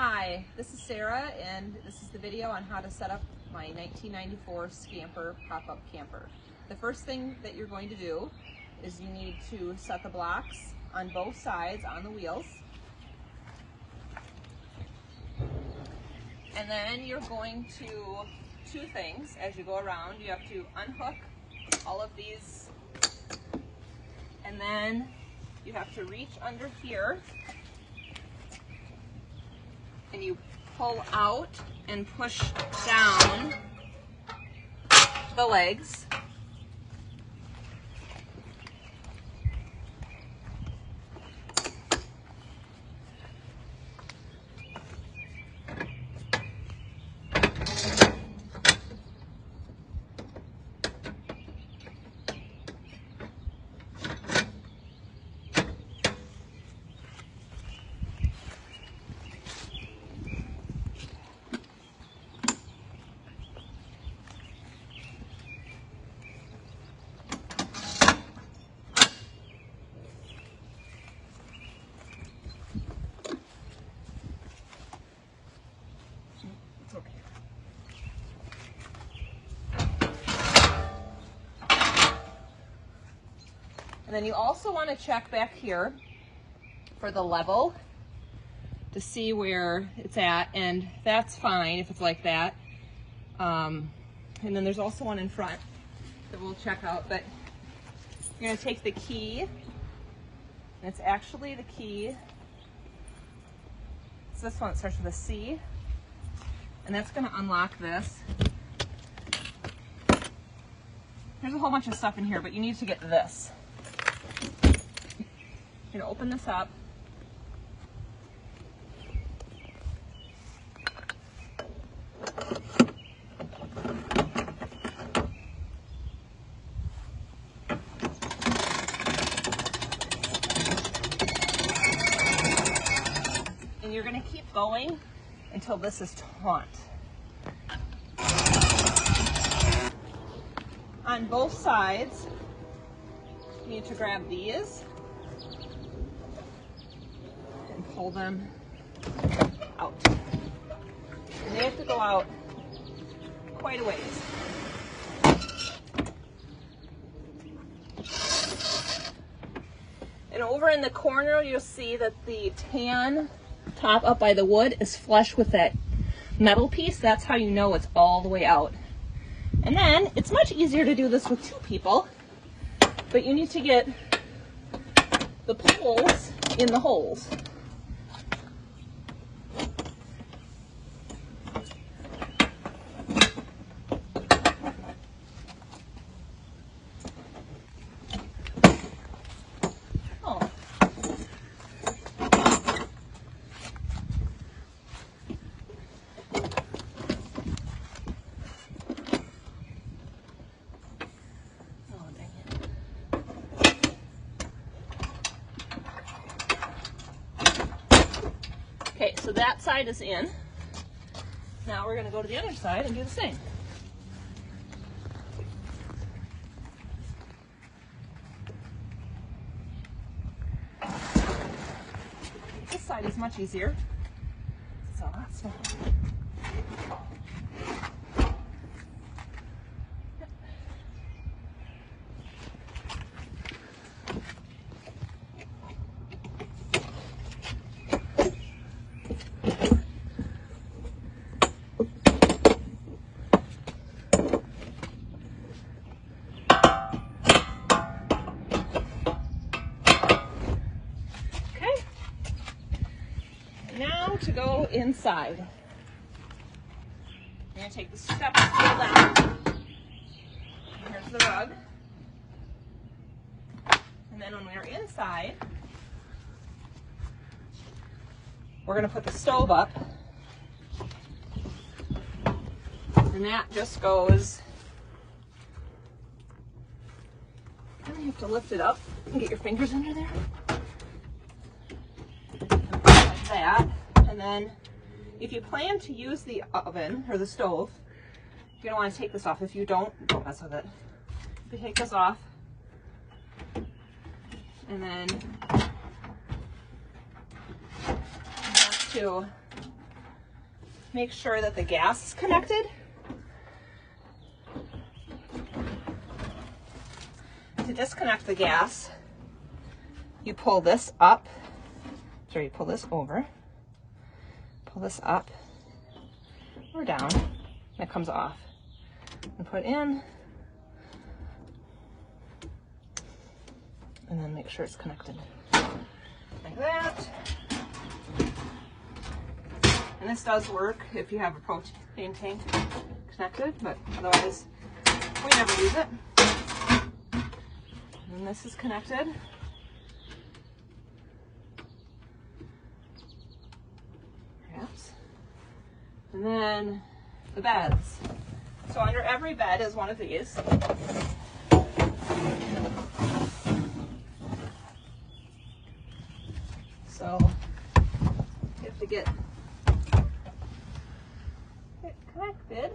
Hi, this is Sarah, and this is the video on how to set up my 1994 Skamper pop-up camper. The first thing that you're going to do is you need to set the blocks on both sides on the wheels. And then you're going to two things as you go around. You have to unhook all of these, and then you have to reach under here and you pull out and push down the legs. And then you also want to check back here for the level to see where it's at, and that's fine if it's like that. And then there's also one in front that we'll check out, but you're going to take the key, and it's actually the key. It's this one that starts with a C, and that's going to unlock this. There's a whole bunch of stuff in here, but you need to get this. You're going to open this up. And you're going to keep going until this is taut. On both sides, you need to grab these and pull them out. And they have to go out quite a ways. And over in the corner, you'll see that the tan top up by the wood is flush with that metal piece. That's how you know it's all the way out. And then it's much easier to do this with two people, but you need to get the poles in the holes. Okay, so that side is in. Now we're going to go to the other side and do the same. This side is much easier. It's a lot smaller. Now to go inside. You're going to take the step stool down. Here's the rug. And then when we're inside, we're going to put the stove up. And that just goes, kind of have to lift it up and get your fingers under there. That, and then if you plan to use the oven or the stove, you're going to want to take this off. If you don't mess with it. If you take this off, and then you have to make sure that the gas is connected. To disconnect the gas, you pull this up, sorry, you pull this over, pull this up or down, and it comes off. And put in, and then make sure it's connected. Like that. And this does work if you have a propane tank connected, but otherwise we never use it. And this is connected. Perhaps. And then the beds. So under every bed is one of these. So you have to get it connected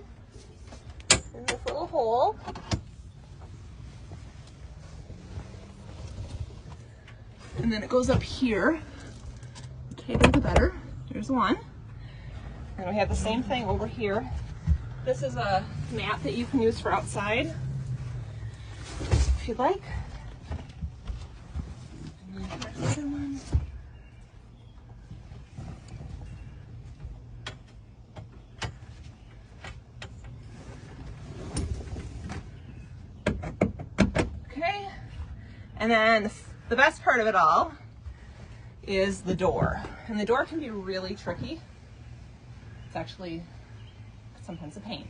in this little hole. And then it goes up here. The bigger the better. There's one. And we have the same thing over here. This is a mat that you can use for outside, if you'd like. And then here's the other one. Okay. And then the best part of it all is the door. And the door can be really tricky. It's actually sometimes a pain.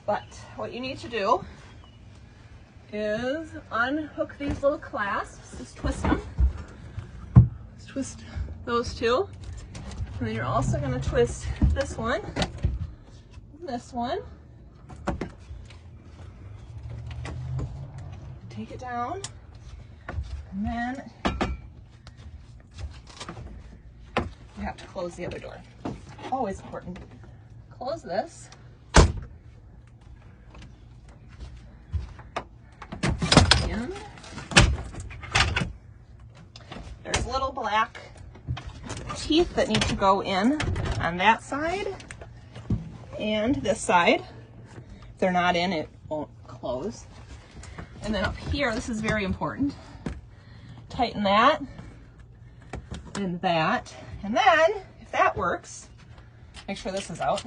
But what you need to do is unhook these little clasps, just twist them. Just twist those two. And then you're also going to twist this one, and this one. Take it down. And then you have to close the other door. Always important. Close this. And there's little black teeth that need to go in on that side and this side. If they're not in, it won't close. And then up here, this is very important. Tighten that and that. And then, if that works, make sure this is out.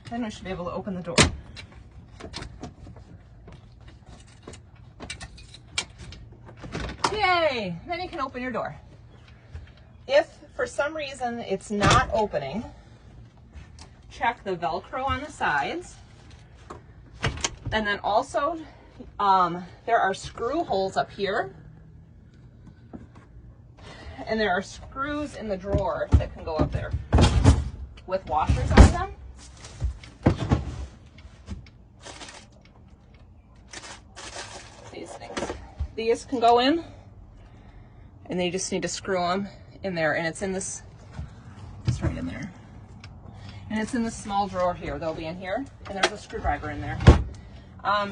Then we should be able to open the door. Yay! Then you can open your door. If for some reason it's not opening, check the Velcro on the sides. And then also, there are screw holes up here. And there are screws in the drawer that can go up there with washers on them. These things. These can go in, and you just need to screw them in there, and it's in this, it's right in there. And it's in this small drawer here. They'll be in here, and there's a screwdriver in there.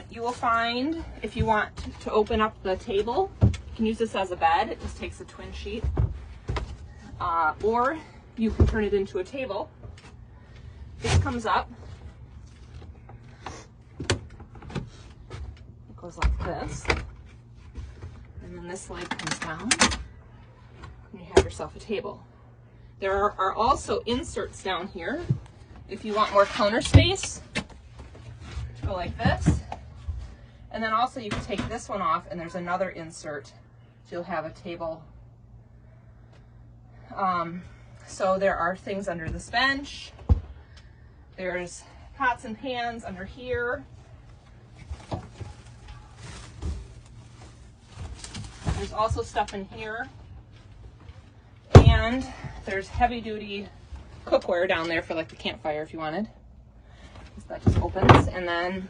You will find, if you want to open up the table, you can use this as a bed. It just takes a twin sheet. Or you can turn it into a table. This comes up. It goes like this. And then this leg comes down. And you have yourself a table. There are also inserts down here. If you want more counter space, go like this. And then also you can take this one off and there's another insert. So you'll have a table. So there are things under this bench. There's pots and pans under here. There's also stuff in here. And there's heavy duty cookware down there for like the campfire if you wanted. That just opens. And then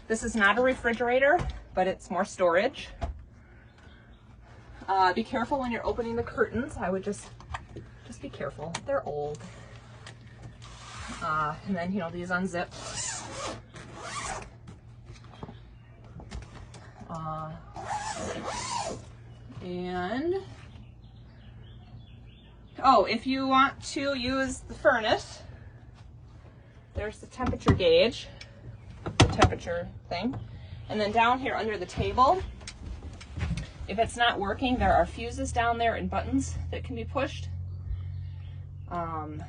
this is not a refrigerator, but it's more storage. Be careful when you're opening the curtains. I would just be careful. They're old. And then, you know, these unzip. And oh, if you want to use the furnace, there's the temperature gauge, the temperature thing. And then down here under the table, if it's not working, there are fuses down there and buttons that can be pushed. And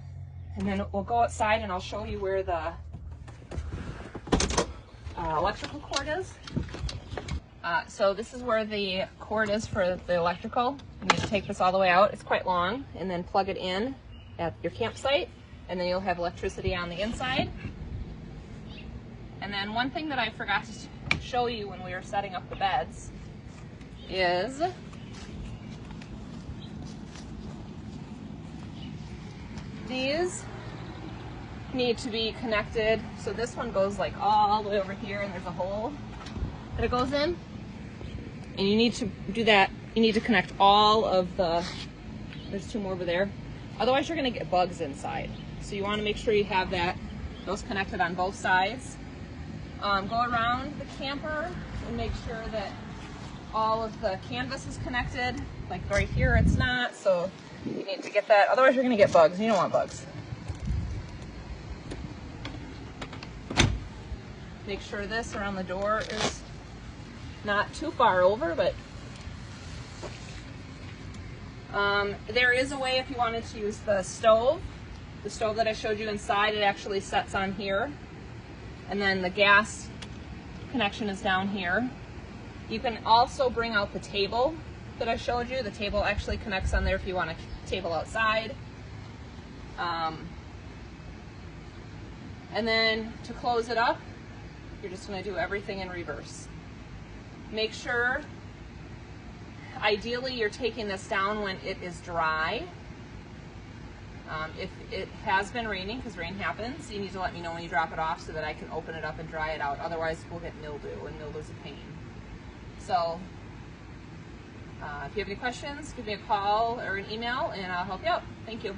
then we'll go outside and I'll show you where the electrical cord is. So this is where the cord is for the electrical. You need to take this all the way out. It's quite long, and then plug it in at your campsite, and then you'll have electricity on the inside. And then one thing that I forgot to show you when we were setting up the beds is these need to be connected. So this one goes like all the way over here, and there's a hole that it goes in. And you need to do that. You need to connect all of the, there's two more over there. Otherwise you're gonna get bugs inside. So you wanna make sure you have those connected on both sides. Go around the camper and make sure that all of the canvas is connected. Like right here it's not, so you need to get that. Otherwise you're gonna get bugs. You don't want bugs. Make sure this around the door is not too far over, but there is a way if you wanted to use the stove that I showed you inside. It actually sets on here, and then the gas connection is down here. You can also bring out the table that I showed you. The table actually connects on there if you want a table outside. And then to close it up, you're just going to do everything in reverse. Make sure, ideally, you're taking this down when it is dry. If it has been raining, because rain happens, you need to let me know when you drop it off so that I can open it up and dry it out. Otherwise, we'll get mildew, and mildew's a pain. So, if you have any questions, give me a call or an email, and I'll help you out. Thank you.